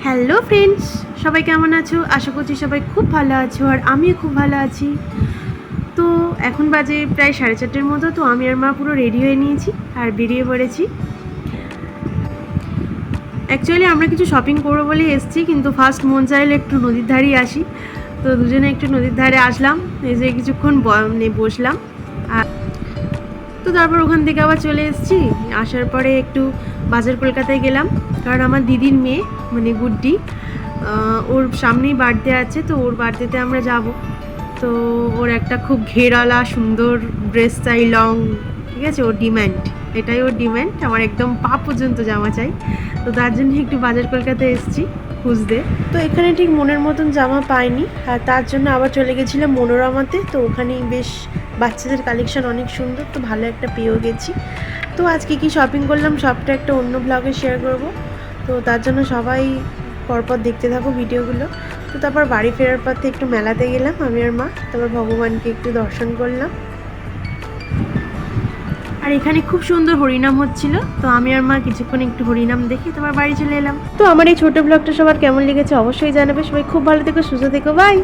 Hello friends, সবাই কেমন আছো? আশা করছি সবাই খুব ভালো আছো আর আমিও খুব ভালো আছি। তো এখন বাজে প্রায় 4:30 মতো। তো আমি আর মা পুরো রেডি হয়ে নিয়েছি আর বেরিয়ে পড়েছি। অ্যাকচুয়ালি আমরা কিছু শপিং করবো বলেই এসেছি, কিন্তু ফার্স্ট মন চাইলে একটু নদীর ধারেই আসি। তো দুজনে একটু নদীর ধারে আসলাম, এই যে কিছুক্ষণ বসলাম। আর তো তারপর ওখান থেকে আবার চলে এসেছি। আসার পরে একটু বাজার কলকাতায় গেলাম, কারণ আমার দিদির মেয়ে মানে গুড্ডি, ওর সামনেই বার্থডে আছে। তো ওর বার্থডেতে আমরা যাব। তো ওর একটা খুব ঘেরালা সুন্দর ড্রেস চাই, লং, ঠিক আছে? ওর ডিম্যান্ড, এটাই ওর ডিম্যান্ড, আমার একদম পা পর্যন্ত জামা চাই। তো তার জন্য একটু বাজার কলকাতায় এসেছি খুঁজতে। তো এখানে ঠিক মনের মতন জামা পাইনি, আর তার জন্য আবার চলে গেছিলাম মনোরমাতে। তো ওখানেই বেশ বাচ্চাদের কালেকশন অনেক সুন্দর, তো ভালো একটা পেয়েও গেছি। তো আজকে কি শপিং করলাম সবটা একটা অন্য ব্লগে শেয়ার করব। তো তার জন্য সবাই পরপর দেখতে থাকো ভিডিওগুলো। তো তারপর বাড়ি ফেরার পথে একটু মেলাতে গেলাম আমি আর মা, তারপর ভগবানকে একটু দর্শন করলাম। আর এখানে খুব সুন্দর হরিনাম হচ্ছিল, তো আমি আর মা কিছুক্ষণ একটু হরিনাম দেখে তারপর বাড়ি চলে এলাম। তো আমার এই ছোট ব্লগটা সবার কেমন লেগেছে অবশ্যই জানাবে। সবাই খুব ভালো থেকো, সুস্থ থেকো, বাই।